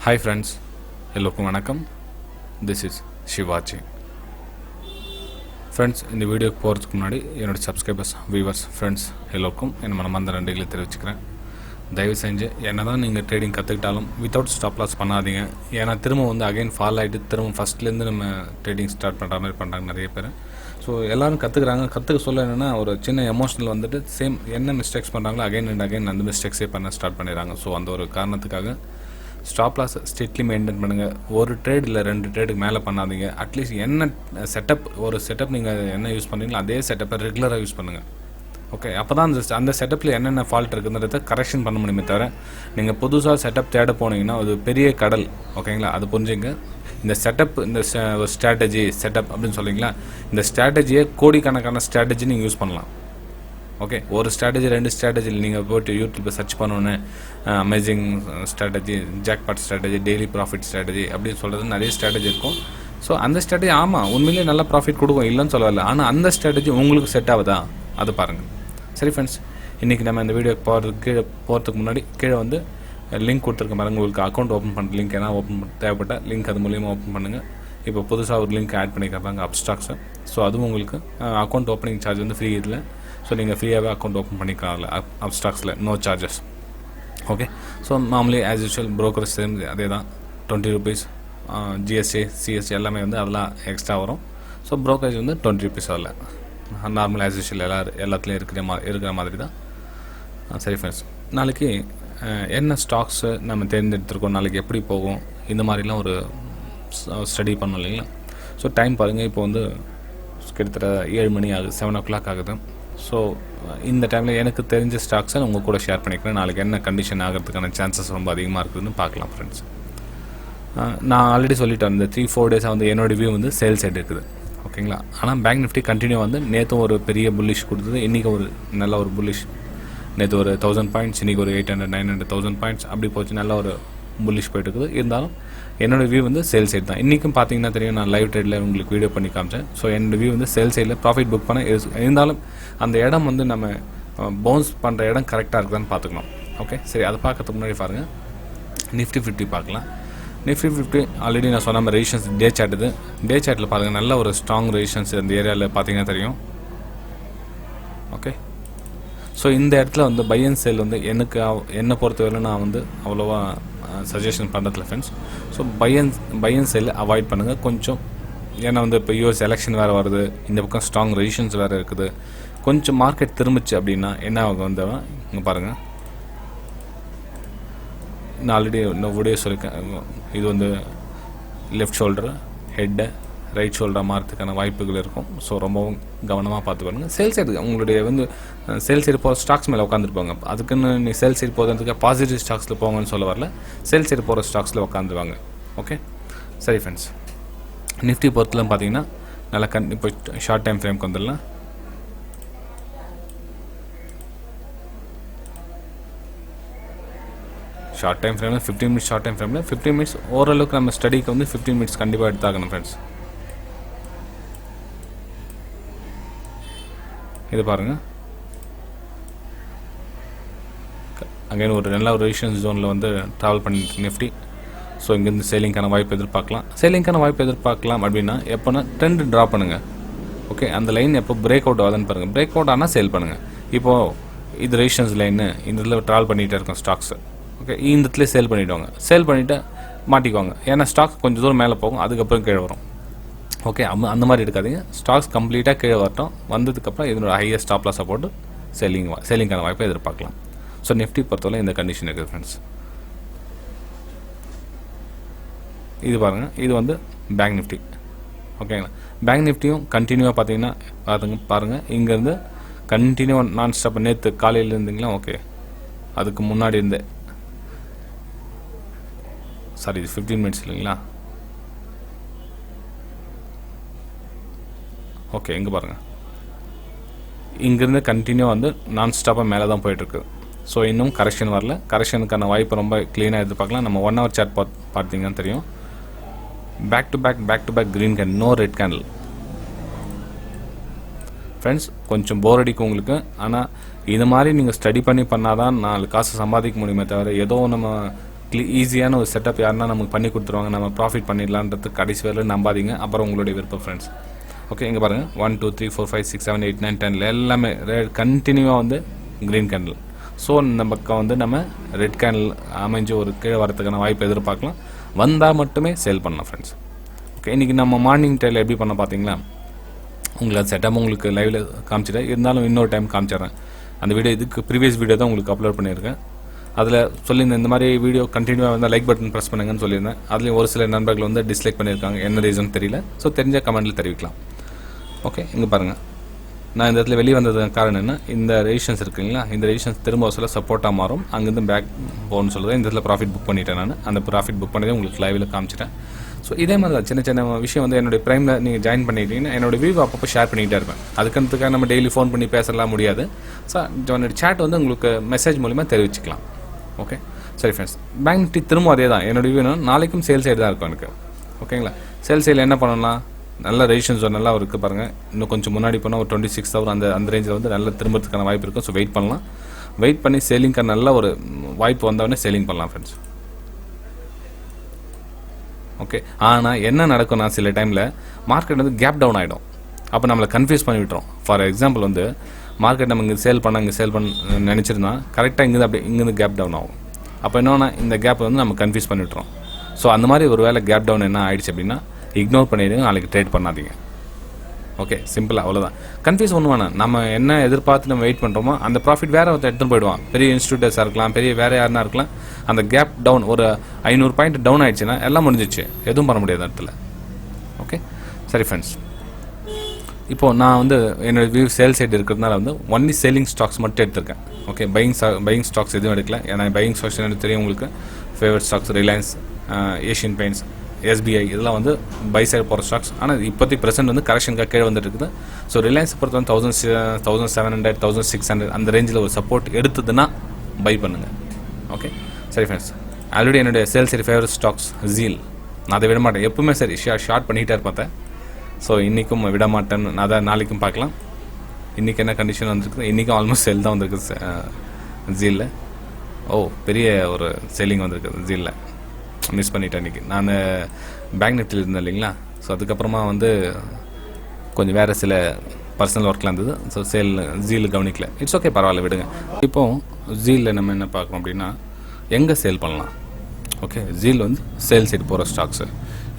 Hi friends, எல்லாருக்கும் வணக்கம். This is Shivaji. Friends, இந்த வீடியோக்கு போகிறதுக்கு முன்னாடி என்னோட சப்ஸ்கிரைபர்ஸ், வியூவர்ஸ், ஃப்ரெண்ட்ஸ் எல்லாருக்கும் என் மனமார்ந்த நன்றிகளை தெரிவிச்சுக்கிறேன். தயவு செஞ்சு என்ன தான் நீங்கள் ட்ரேடிங் கற்றுக்கிட்டாலும் வித்தவுட் ஸ்டாப் லாஸ் பண்ணாதீங்க. ஏன்னா திரும்ப அகைன் ஃபால் ஆகிட்டு திரும்ப ஃபஸ்ட்லேருந்து நம்ம ட்ரேடிங் ஸ்டார்ட் பண்ணுற மாதிரி பண்ணுறாங்க நிறைய பேர். ஸோ எல்லோரும் கற்றுக்க சொல்ல என்னென்னா ஒரு சின்ன எமோஷனல் சேம் என்ன மிஸ்டேக்ஸ் பண்ணுறாங்களோ அகைன் அண்ட் அகைன் அந்த மிஸ்டேக்ஸே பண்ண ஸ்டார்ட் பண்ணிடுறாங்க. ஸோ அந்த ஒரு காரணத்துக்காக ஸ்டாப் லாஸ் ஸ்ட்ரிக்ட்லி மெயின்டைன் பண்ணுங்கள். ஒரு ட்ரேட் இல்லை 2 ட்ரேடுக்கு மேலே பண்ணாதீங்க. அட்லீஸ்ட் என்ன செட்டப் நீங்கள் என்ன யூஸ் பண்ணுறீங்களோ அதே செட்டப்பை ரெகுலராக யூஸ் பண்ணுங்கள். ஓகே, அப்போ தான் அந்த செட்டப்பில் என்னென்ன ஃபால்ட் இருக்குன்றதை கரெக்ஷன் பண்ண முடியுமே தவிர நீங்கள் புதுசாக செட்டப் தேட போனீங்கன்னா அது பெரிய கடல். ஓகேங்களா, அது புரிஞ்சுங்க. இந்த செட்டப் ஒரு ஸ்ட்ராட்டஜி செட்டப் அப்படின்னு சொல்லிங்களா, இந்த ஸ்ட்ராட்டஜியை கோடிக்கணக்கான ஸ்ட்ராட்டஜி நீங்கள் யூஸ் பண்ணலாம். ஓகே, ஒரு ஸ்ட்ராட்டஜி 2 ஸ்ட்ராட்டஜி நீங்கள் போய்ட்டு யூடியூப்பில் சர்ச் பண்ணோன்னு amazing strategy, jackpot strategy, daily profit strategy அப்படின்னு சொல்கிறது நிறைய ஸ்ட்ராட்டஜி இருக்கும். ஸோ அந்த ஸ்ட்ராட்டஜி ஆமாம் உண்மையிலேயே நல்லா ப்ராஃபிட் கொடுக்கும், இல்லைன்னு சொல்லலை. ஆனால் அந்த ஸ்ட்ராட்டஜி உங்களுக்கு செட் ஆகுதா அது பாருங்கள். சரி ஃப்ரெண்ட்ஸ், இன்றைக்கி நம்ம இந்த வீடியோக்கு போகிறதுக்கு முன்னாடி கீழே லிங்க் கொடுத்துருக்க பாருங்கள். உங்களுக்கு அக்கௌண்ட் ஓப்பன் பண்ணுற லிங்க் ஏன்னா தேவைப்பட்ட லிங்க் அது மூலியமாக ஓப்பன் பண்ணுங்கள். இப்போ புதுசாக ஒரு லிங்க் ஆட் பண்ணிக்கிறாங்க அப்ஸ்டாக்ஸை. ஸோ அதுவும் உங்களுக்கு அக்கௌண்ட் ஓப்பனிங் சார்ஜ் ஃப்ரீ இதில். ஸோ நீங்கள் ஃப்ரீயாகவே அக்கௌண்ட் ஓப்பன் பண்ணிக்கலாம் அப்ஸ்டாக்ஸில், no charges. Okay, so normally as usual brokerage same அதே தான், 20 rupees. ஜிஎஸ்டி சிஎஸ்டி எல்லாமே அதெல்லாம் எக்ஸ்ட்ரா வரும். ஸோ ப்ரோக்கரேஜ் 20 rupees வரல. நார்மல் ஆஸ் யூஷுவல் எல்லாத்துலேயும் இருக்கிற மாதிரி தான். சரி ஃப்ரெண்ட்ஸ், நாளைக்கு என்ன ஸ்டாக்ஸு நம்ம தேர்ந்தெடுத்துருக்கோம், நாளைக்கு எப்படி போகும், இந்த மாதிரிலாம் ஒரு ஸ்டடி பண்ணோம் இல்லைங்களா. ஸோ டைம் பாருங்கள், இப்போ கிட்டத்தட்ட 7 மணி ஆகுது, 7 o'clock ஆகுது. ஸோ இந்த டைமில் எனக்கு தெரிஞ்ச ஸ்டாக்ஸை உங்கள் கூட ஷேர் பண்ணிக்கிறேன். நாளைக்கு என்ன கண்டிஷன் ஆகிறதுக்கான சான்சஸ் ரொம்ப அதிகமாக இருக்குதுன்னு பார்க்கலாம் ஃப்ரெண்ட்ஸ். நான் ஆல்ரெடி சொல்லிட்டேன், இந்த 3-4 டேஸாக என்னோட வியூ சேல் சைடு இருக்குது. ஓகேங்களா, ஆனால் பேங்க் நிஃப்டி கண்டினியூ நேற்றும் ஒரு பெரிய புல்லிஷ் கொடுத்தது. இன்றைக்கி ஒரு நல்ல ஒரு புல்லிஷ். நேற்று ஒரு 1000 points, இன்றைக்கி ஒரு 800-900 points அப்படி போச்சு. நல்ல ஒரு புல்லிஷ் போயிட்டு இருக்குது. இருந்தாலும் என்னோடய வியூ சேல் சைடு தான். இன்றைக்கும் பார்த்தீங்கன்னா தெரியும், நான் லைவ் ட்ரேடில் உங்களுக்கு வீடியோ பண்ணி காமிச்சேன். ஸோ என்னோடய வியூ சேல் சைடில் ப்ராஃபிட் புக் பண்ண இருந்தாலும் அந்த இடம் நம்ம பவுன்ஸ் பண்ணுற இடம் கரெக்டாக இருக்குதான்னு பார்த்துக்கணும். ஓகே, சரி, அதை பார்க்கறதுக்கு முன்னாடி பாருங்கள் நிஃப்டி 50 பார்க்கலாம். நிஃப்டி 50 ஆல்ரெடி நான் சொன்ன மாதிரி ரெசிஸ்டன்ஸ் டே சார்ட் இது. டே சார்ட்டில் பாருங்கள் நல்ல ஒரு ஸ்ட்ராங் ரெசிஸ்டன்ஸ் இந்த ஏரியாவில் பார்த்தீங்கன்னா தெரியும். ஓகே, ஸோ இந்த இடத்துல பை அண்ட் சேல் என்னை பொறுத்தவரை நான் அவ்வளோவா சஜஷன் பண்ணுறதில்ல friends. So buy and sell avoid பண்ணுங்கள் கொஞ்சம். ஏன்னா இப்போ யூஎஸ் எலெக்ஷன் வேறு வருது, இந்த பக்கம் ஸ்ட்ராங் ரெசிஸ்டன்ஸ் வேறு இருக்குது. கொஞ்சம் மார்க்கெட் திரும்பிச்சு அப்படின்னா என்ன ஆகும் இங்கே பாருங்கள். நான் ஆல்ரெடி இன்னும் வீடியோ சொல்லியிருக்கேன். இது லெஃப்ட் ஷோல்டர், ஹெட்டு, ரைட் ஷோல்டராக மாறதுக்கான வாய்ப்புகள் இருக்கும். ஸோ ரொம்பவும் கவனமாக பார்த்து பாருங்கள். சேல் சைடு உங்களுடைய சேல் சைடு போகிற ஸ்டாக்ஸ் மேலே உட்காந்துருப்பாங்க. அதுக்குன்னு நீ சேல் சைடு போகிறதுக்கு பாசிட்டிவ் ஸ்டாக்ஸில் போங்கன்னு சொல்ல வரல, சேல் சைடு போகிற ஸ்டாக்ஸில் உட்காந்துருவாங்க. ஓகே, சரி ஃப்ரெண்ட்ஸ், நிஃப்டி பொறுத்தலாம் பார்த்தீங்கன்னா நல்லா இப்போ ஷார்ட் டைம் ஃப்ரேம்க்கு வந்துடலாம். ஷார்ட் டைம் ஃப்ரேமில் 15 minutes, ஷார்ட் டைம் ஃப்ரேமில் 15 minutes ஓரளவுக்கு நம்ம ஸ்டடிக்கு 15 minutes கண்டிப்பாக எடுத்தாகணும் ஃப்ரெண்ட்ஸ். இது பாருங்கள், அகைன் ஒரு நல்ல ஒரு ரெசிஸ்டன்ஸ் ஜோனில் ட்ராவல் பண்ணிட்டு நிஃப்டி. ஸோ இங்கேருந்து சேலிங்கான வாய்ப்பு எதிர்பார்க்கலாம் அப்படின்னா எப்போனா ட்ரெண்ட் ட்ரா பண்ணுங்கள். ஓகே, அந்த லைன் எப்போ பிரேக் அவுட் ஆகுதுன்னு பாருங்கள். பிரேக் அவுட் ஆனால் சேல் பண்ணுங்கள். இப்போது இது ரெசிஸ்டன்ஸ் லைன்னு இந்த இதில் ட்ராவல் பண்ணிகிட்டே இருக்கும் ஸ்டாக்ஸு. ஓகே, இந்த இடத்துல சேல் பண்ணிவிடுவாங்க. சேல் பண்ணிவிட்டு மாட்டிக்குவாங்க. ஏன்னா ஸ்டாக்ஸ் கொஞ்சம் தூரம் மேலே போகும், அதுக்கப்புறம் கீழே வரும். ஓகே, அந்த மாதிரி எடுக்காதீங்க. ஸ்டாக்ஸ் கம்ப்ளீட்டாக கீழே வரட்டும், வந்ததுக்கப்புறம் இதனோட ஹையஸ்ட் ஸ்டாப் லாஸை போட்டு சேலிங்கான வாய்ப்பை எதிர்பார்க்கலாம். ஸோ நிஃப்டி பொறுத்தவரை இந்த கண்டிஷன் இருக்குது ஃப்ரெண்ட்ஸ். இது பாருங்கள், இது பேங்க் நிஃப்டி. ஓகேங்களா, பேங்க் நிஃப்டியும் கண்டினியூவாக பார்த்தீங்கன்னா பாருங்கள் இங்கேருந்து கண்டினியூவாக நான் ஸ்டாப். நேற்று காலையில் இருந்தீங்களா? ஓகே, அதுக்கு முன்னாடி இருந்தே சாரி, இது 15 minutes இல்லைங்களா? ஓகே, இங்கே பாருங்கள், இங்கேருந்து கண்டினியூவாக நான் ஸ்டாப்பாக மேலே தான் போயிட்டுருக்கு. ஸோ இன்னும் கரெக்ஷன் வரல. கரெக்ஷனுக்கான வாய்ப்பு ரொம்ப க்ளீனாக எதிர்பார்க்கலாம். நம்ம 1 hour சார்ட் பார்த்தீங்கன்னா தெரியும். Back to back green candle, no red candle. Friends, கொஞ்சம் போர் அடிக்கும் உங்களுக்கு. ஆனால் இது மாதிரி நீங்கள் ஸ்டடி பண்ணாதான் 4 காசு சம்பாதிக்க முடியுமே தவிர ஏதோ நம்ம ஈஸியான ஒரு செட்டப் யாருன்னா நமக்கு பண்ணி கொடுத்துருவாங்க, நம்ம ப்ராஃபிட் பண்ணிடலான்றது கடைசி வரையில் நம்பாதீங்க. அப்புறம் உங்களுடைய விருப்பம் ஃப்ரெண்ட்ஸ். ஓகே, இங்கே பாருங்கள் 1 2 3 4 5 6 7 8 9 10 எல்லாமே கண்டினியூவாக வந்து க்ரீன் கேண்டில். ஸோ இந்த பக்கம் வந்து நம்ம ரெட் கேண்டில் அமைஞ்சு ஒரு கீழே வரதுக்கான வாய்ப்பு எதிர்பார்க்கலாம். வந்தால் மட்டுமே சேல் பண்ணலாம் ஃப்ரெண்ட்ஸ். ஓகே, இன்றைக்கி நம்ம மார்னிங் டைல் எப்படி பண்ண பார்த்தீங்களா, உங்களுக்கு செட்டப் உங்களுக்கு லைவில் காமிச்சிட்டேன். இருந்தாலும் இன்னொரு டைம் காமிச்சிட்றேன். அந்த வீடியோ இதுக்கு ப்ரீவியஸ் வீடியோ தான் உங்களுக்கு அப்லோட் பண்ணியிருக்கேன். அதில் சொல்லியிருந்தேன் இந்த மாதிரி வீடியோ கண்டினியூவாக வந்து லைக் பட்டன் ப்ரெஸ் பண்ணுங்கன்னு சொல்லியிருந்தேன். அதுலேயும் ஒரு சில நண்பர்கள் வந்து டிஸ்லைக் பண்ணியிருக்காங்க, என்ன ரீசன் தெரியல. ஸோ தெரிஞ்ச கமெண்ட்டில் தெரிவிக்கலாம். ஓகே, இங்கே பாருங்கள், நான் இந்த இடத்துல வெளியே வந்ததுக்கு காரணம் என்ன, இந்த ரெசிஸ்டன்ஸ் இருக்குங்களா, இந்த ரெசிஸ்டன்ஸ் திரும்ப சொல்ல சப்போர்ட்டாக மாறும், அங்கேருந்து பேக் போகணும்னு சொல்லுது. இந்த இடத்துல ப்ராஃபிட் புக் பண்ணிட்டேன். நான் அந்த ப்ராஃபிட் புக் பண்ணதே உங்களுக்கு லைவில் காமிச்சிட்டேன். ஸோ இதே மாதிரி தான் சின்ன சின்ன விஷயம் வந்து என்னுடைய ப்ரைமில் நீங்கள் ஜாயின் பண்ணிட்டீங்கன்னா என்னோடய வியூ அப்பப்போ ஷேர் பண்ணிகிட்டே இருப்பேன். அதுக்குன்றதுக்காக நம்ம டெய்லி ஃபோன் பண்ணி பேசலாம் முடியாது. ஸோ என்னோடய சேட் வந்து உங்களுக்கு மெசேஜ் மூலிமா தெரிவிச்சிக்கலாம். ஓகே, சரி ஃப்ரெண்ட்ஸ். பேங்க் நிஃப்டி திரும்ப அதே தான். என்னோடய வியூ நாளைக்கும் சேல் சைடு தான் இருக்கும் எனக்கு. ஓகேங்களா, சேல் சைடில் என்ன பண்ணலாம், நல்ல ரெசிஸ்டன்ஸ் நல்லா இருக்குது பாருங்கள். இன்னும் கொஞ்சம் முன்னாடி போனால் ஒரு 26,000 அந்த ரேஞ்சில் வந்து நல்ல திரும்பறதுக்கான வாய்ப்பு இருக்கும். ஸோ வெயிட் பண்ணலாம். வெயிட் பண்ணி சேலிங்காக நல்ல ஒரு வாய்ப்பு வந்தவொடனே சேலிங் பண்ணலாம் ஃப்ரெண்ட்ஸ். ஓகே, ஆனால் என்ன நடக்கும்னா சில டைமில் மார்க்கெட் வந்து கேப் டவுன் ஆகிடும். அப்போ நம்மளை கன்ஃபியூஸ் பண்ணி விட்டுரும். ஃபார் எக்ஸாம்பிள் வந்து மார்க்கெட் நம்ம இங்கே சேல் பண்ண நினச்சிருந்தா கரெக்டாக இங்கேருந்து அப்படி இங்கேருந்து கேப் டவுன் ஆகும். அப்போ என்னன்னா இந்த கேப் வந்து நம்ம கன்ஃபியூஸ் பண்ணி விட்டுரும். ஸோ அந்த மாதிரி ஒரு வேளை கேப் டவுன் என்ன ஆயிடுச்சு அப்படின்னா இக்னோர் பண்ணிடுங்க, நாளைக்கு ட்ரேட் பண்ணாதீங்க. ஓகே, சிம்பிளாக அவ்வளோதான். கன்ஃபியூஸ் ஒன்று வேணாம். நம்ம என்ன எதிர்பார்த்து நம்ம வெயிட் பண்ணுறோமோ அந்த ப்ராஃபிட் வேறு ஒருத்தர் எடுத்துகிட்டு போயிடுவான். பெரிய இன்ஸ்டியூட்டர்ஸாக இருக்கலாம், பெரிய வேறு யாருனா இருக்கலாம். அந்த கேப் டவுன் ஒரு 500 பாயிண்ட் டவுன் ஆயிடுச்சுன்னா எல்லாம் முடிஞ்சிச்சு, எதுவும் பண்ண முடியாது இடத்துல. ஓகே, சரி ஃப்ரெண்ட்ஸ். இப்போது நான் வந்து என்னோடய வியூ சேல் சைடு இருக்கிறதுனால வந்து ஒன்லி சேலிங் ஸ்டாக்ஸ் மட்டும் எடுத்திருக்கேன். ஓகே, பையிங் ஸ்டாக்ஸ் எதுவும் எடுக்கல. ஏன்னா பையிங் ஸ்டாக்ஸ் எனக்கு தெரியும் உங்களுக்கு. Favourite stocks Reliance, Asian paints, SBI இதெல்லாம் வந்து பை சைடு போகிற ஸ்டாக்ஸ். ஆனால் இப்போதைக்கு ப்ரெசென்ட் வந்து கரெக்ஷனுக்காக கீழே வந்துட்டு இருக்குது. ஸோ ரிலையன்ஸ் பொறுத்த வந்து 1700 1600 அந்த ரேஞ்சில் ஒரு சப்போர்ட் எடுத்ததுன்னா பை பண்ணுங்கள். ஓகே, சரி ஃப்ரெண்ட்ஸ். ஆல்ரெடி என்னுடைய சேல் சரி ஃபேவரட் ஸ்டாக்ஸ் ஜீல், நான் அதை விட மாட்டேன். எப்பவுமே சரி ஷார்ட் பண்ணிகிட்டே இருப்பேன். ஸோ இன்றைக்கும் விட மாட்டேன்னு நான் அதை நாளைக்கும் பார்க்கலாம். இன்றைக்கி என்ன கண்டிஷன் வந்துருக்குது, இன்றைக்கும் ஆல்மோஸ்ட் செல் தான் வந்துருக்குது ஜீலில். ஓ, பெரிய ஒரு செல்லிங் வந்திருக்குது ஜீலில். மிஸ் பண்ணிட்டேன் இன்றைக்கி. நான் பேங்க் நிஃப்டியில் இருந்தேன் இல்லைங்களா. ஸோ அதுக்கப்புறமா வந்து கொஞ்சம் வேறு சில பர்சனல் ஒர்க்லாம் இருந்தது. ஸோ ஜீல் கவனிக்கல. இட்ஸ் ஓகே, பரவாயில்ல, விடுங்க. இப்போது ஜீலில் நம்ம என்ன பார்க்குறோம் அப்படின்னா எங்கே சேல் பண்ணலாம். ஓகே, ஜீல் வந்து சேல் சைடு போகிற ஸ்டாக்ஸு.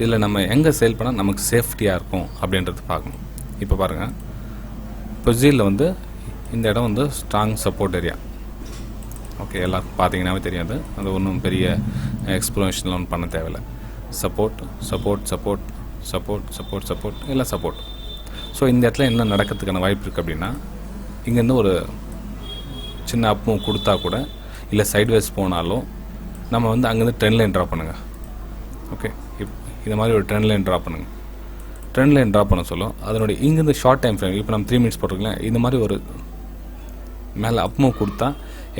இதில் நம்ம எங்கே சேல் பண்ணால் நமக்கு சேஃப்டியாக இருக்கும் அப்படின்றது பார்க்கணும். இப்போ பாருங்கள், இப்போ ஜீலில் வந்து இந்த இடம் வந்து ஸ்ட்ராங் சப்போர்ட் ஏரியா. ஓகே, எல்லாம் பார்த்தீங்கன்னாவே தெரியாது. அது ஒன்றும் பெரிய எக்ஸ்ப்ளனேஷன்லாம் ஒன்றும் பண்ண தேவையில்லை. Support support support support support support எல்லாம் சப்போர்ட். ஸோ இந்த இடத்துல என்ன நடக்கிறதுக்கான வாய்ப்பு இருக்குது அப்படின்னா இங்கேருந்து ஒரு சின்ன அப்பும் கொடுத்தா கூட இல்லை சைட்வேஸ் போனாலும் நம்ம வந்து அங்கேருந்து ட்ரெண்ட் லைன் ட்ரா பண்ணுங்கள். ஓகே, இந்த மாதிரி ஒரு ட்ரெண்ட் லைன் ட்ரா பண்ணுங்கள். ட்ரெண்ட் லைன் ட்ரா பண்ண சொல்லும் அதனுடைய இங்கேருந்து ஷார்ட் டைம் ஃப்ரேம். இப்போ நம்ம 3 மினிட்ஸ் போட்டிருக்கலாம். இந்த மாதிரி ஒரு மேலே அப் மூவ் கொடுத்தா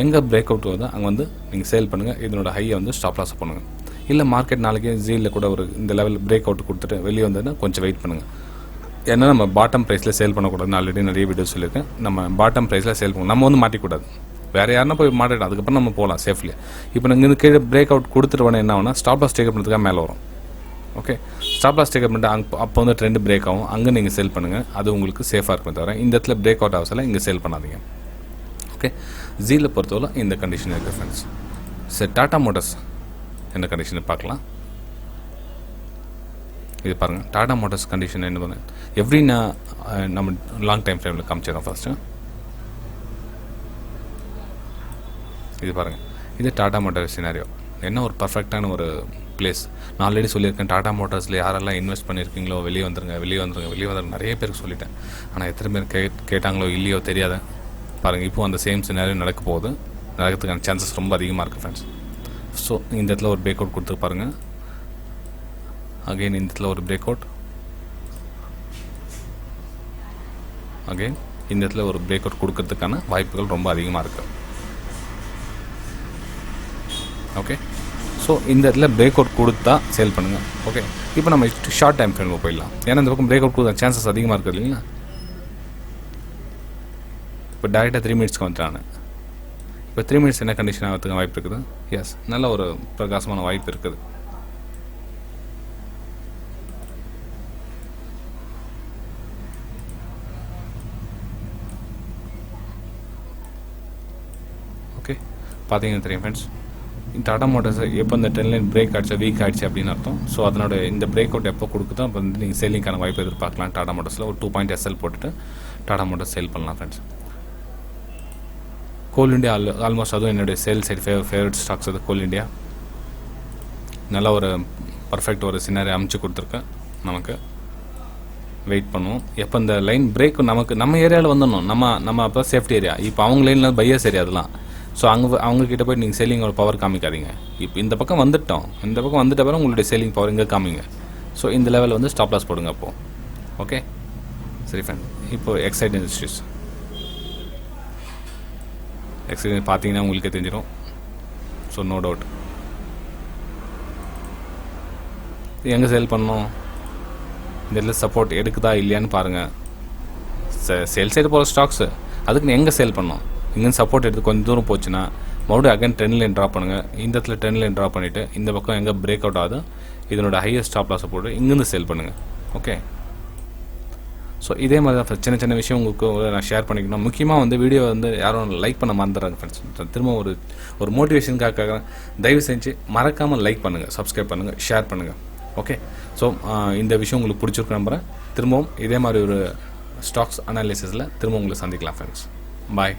எங்கே பிரேக் அவுட் வருதோ அங்கே வந்து நீங்கள் சேல் பண்ணுங்கள். இதனோட ஹையை வந்து ஸ்டாப் லாஸ் பண்ணுங்கள். இல்லை மார்க்கெட் நாளைக்கு ஜீலில் கூட ஒரு இந்த லெவல் பிரேக் அவுட் கொடுத்துட்டு வெளியே வந்ததுன்னா கொஞ்சம் வெயிட் பண்ணுங்கள். ஏன்னா நம்ம பாட்டம் ப்ரைஸில் சேல் பண்ணக்கூடாதுன்னு ஆல்ரெடி நிறைய வீடியோஸ் சொல்லியிருக்கேன். நம்ம பாட்டம் ப்ரைஸில் சேல் பண்ணணும். நம்ம வந்து மாட்டிக்கூடாது. வேறு யாருன்னா போய் மாட்டிடும், அதுக்கப்புறம் நம்ம போகலாம் சேஃப்லி. இப்போ நீங்கள் இங்கே கீழே பிரேக் அவுட் கொடுத்துட்டு என்ன ஆகுனா ஸ்டாப் லாஸ் டேக் பண்ணுறதுக்காக மேலே வரும். ஓகே, ஸ்டாப் லாஸ் டேக் பண்ணிட்டு அப்போ வந்து ட்ரெண்ட் பிரேக் ஆகும், அங்கே நீங்கள் சேல் பண்ணுங்கள். அது உங்களுக்கு சேஃபாக இருக்குமே தவிர இந்த இடத்துல பிரேக் அவுட் ஆகல இங்கே சேல் பண்ணாதீங்க. ஓகே, ஜீலில் பொறுத்தவரை இந்த கண்டிஷன் இருக்குது ஃப்ரெண்ட்ஸ். சரி, டாடா மோட்டர்ஸ் என்ன கண்டிஷன் பார்க்கலாம். இது பாருங்கள், டாடா மோட்டர்ஸ் கண்டிஷன் என்ன பண்ண எவ்ரி நம்ம லாங் டைம் ஃப்ரேமில் காமிச்சிடறோம் ஃபஸ்ட்டு. இது பாருங்கள், இது டாடா மோட்டார் சினாரியோ. என்ன ஒரு பர்ஃபெக்டான ஒரு பிளேஸ். நான் ஆல்ரெடி சொல்லியிருக்கேன், டாடா மோட்டார்ஸில் யாரெல்லாம் இன்வெஸ்ட் பண்ணியிருக்கீங்களோ வெளியே வந்துருங்க நிறைய பேருக்கு சொல்லிட்டேன். ஆனால் எத்தனை பேர் கேட்டாங்களோ இல்லையோ தெரியாத. பாருங்கள், இப்போது அந்த சேம் சினாரியோ நடக்க போகுது. நடக்கிறதுக்கான சான்சஸ் ரொம்ப அதிகமாக இருக்குது ஃப்ரெண்ட்ஸ். ஸோ இந்த இடத்துல ஒரு பிரேக் அவுட் கொடுத்து பாருங்கள். அகெயின் இந்த இடத்துல ஒரு பிரேக் அவுட், அகெயின் இந்த இடத்துல ஒரு பிரேக் அவுட் கொடுக்கறதுக்கான வாய்ப்புகள் ரொம்ப அதிகமாக இருக்குது. ஓகே, ஸோ இந்த இடத்துல பிரேக் அவுட் கொடுத்தா சேல் பண்ணுங்கள். ஓகே, இப்போ நம்ம ஷார்ட் டைம் ஃப்ரேமில் போயிடலாம். ஏன்னா இந்த பக்கம் பிரேக் அவுட் கொடுத்த சான்சஸ் அதிகமாக இருக்குது இல்லைங்களா. இப்போ டேரெக்டாக 3 மினிட்ஸ்க்கு வந்துட்டாங்க. இப்போ இப்போ 3 மினிட்ஸ் என்ன கண்டிஷன் ஆகிறதுக்கு வாய்ப்பு இருக்குது? எஸ், நல்ல ஒரு பிரகாசமான வாய்ப்பு இருக்குது. ஓகே, பார்த்தீங்கன்னா தெரியும் ஃப்ரெண்ட்ஸ், டாடா மோட்டார்ஸ் எப்போ இந்த ட்ரெண்ட் லைன் பிரேக் ஆகிடுச்சு, வீக் ஆகிடுச்சு அப்படின்னு அர்த்தம். ஸோ அதனோட இந்த பிரேக் அவுட் எப்போ கொடுக்குதோ அப்போ வந்து நீங்கள் சேலிங்கான வாய்ப்பு எதிர்பார்க்கலாம். டாடா மோட்டார்ஸில் ஒரு 2 பாயிண்ட் எஸ்எல் போட்டுட்டு டாடா மோட்டார்ஸ் சேல் பண்ணலாம் ஃப்ரெண்ட்ஸ். கோல் இண்டியா ஆல்மோஸ்ட் அதுவும் என்னுடைய சேல் சைடு ஃபேவரட் ஸ்டாக்ஸ். அது கோல் இண்டியா நல்ல ஒரு பர்ஃபெக்ட் ஒரு சினாரி அமைச்சு கொடுத்துருக்கேன். நமக்கு வெயிட் பண்ணுவோம் எப்போ இந்த லைன் பிரேக் நமக்கு நம்ம ஏரியாவில் வந்துடணும். நம்ம அப்போ சேஃப்டி ஏரியா. இப்போ அவங்க லைனில் பையர்ஸ் ஏரியா அதெல்லாம். ஸோ அவங்கக்கிட்ட போய் நீங்கள் சேலிங்கோட பவர் காமிக்காதீங்க. இப்போ இந்த பக்கம் வந்துட்டோம், இந்த பக்கம் வந்துட்ட பிறகு உங்களுடைய சேலிங் பவர் இங்கே காமிங்க. ஸோ இந்த லெவலில் வந்து ஸ்டாப் லாஸ் போடுங்க அப்போது. ஓகே சரி ஃப்ரெண்ட். இப்போ எக்ஸைட் இண்டஸ்ட்ரீஸ் பார்த்தீங்கன்னா உங்களுக்கே தெரிஞ்சிடும். ஸோ நோ டவுட் எங்கே சேல் பண்ணணும், இந்த இடத்துல சப்போர்ட் எடுக்குதா இல்லையான்னு பாருங்கள். சேல் சைடு போகிற ஸ்டாக்ஸு அதுக்கு எங்கே சேல் பண்ணணும், இங்கேருந்து சப்போர்ட் எடுத்து கொஞ்சம் தூரம் போச்சுன்னா மறுபடியும் அகைன் ட்ரெண்ட் லைன் ட்ராப் பண்ணுங்கள். இந்த இடத்துல ட்ரெண்ட் லைன் ட்ராப் பண்ணிவிட்டு இந்த பக்கம் எங்கே பிரேக் அவுட் ஆகுது இதனோட ஹையஸ்ட் ஸ்டாப் லாஸை போட்டு இங்கேருந்து சேல் பண்ணுங்கள். ஓகே, ஸோ இதே மாதிரி தான் சின்ன சின்ன விஷயம் உங்களுக்கு நான் ஷேர் பண்ணிக்கணும். முக்கியமாக வந்து வீடியோ வந்து யாரும் லைக் பண்ண மறந்துடுறாங்க ஃப்ரெண்ட்ஸ். திரும்ப ஒரு மோட்டிவேஷனுக்காக தயவு செஞ்சு மறக்காமல் லைக் பண்ணுங்கள், சப்ஸ்கிரைப் பண்ணுங்கள், ஷேர் பண்ணுங்கள். ஓகே, ஸோ இந்த விஷயம் உங்களுக்கு பிடிச்சிருக்கு நம்புகிறேன். திரும்பவும் இதே மாதிரி ஒரு ஸ்டாக்ஸ் அனாலிசிஸில் திரும்ப உங்களை சந்திக்கலாம் ஃப்ரெண்ட்ஸ். பாய்.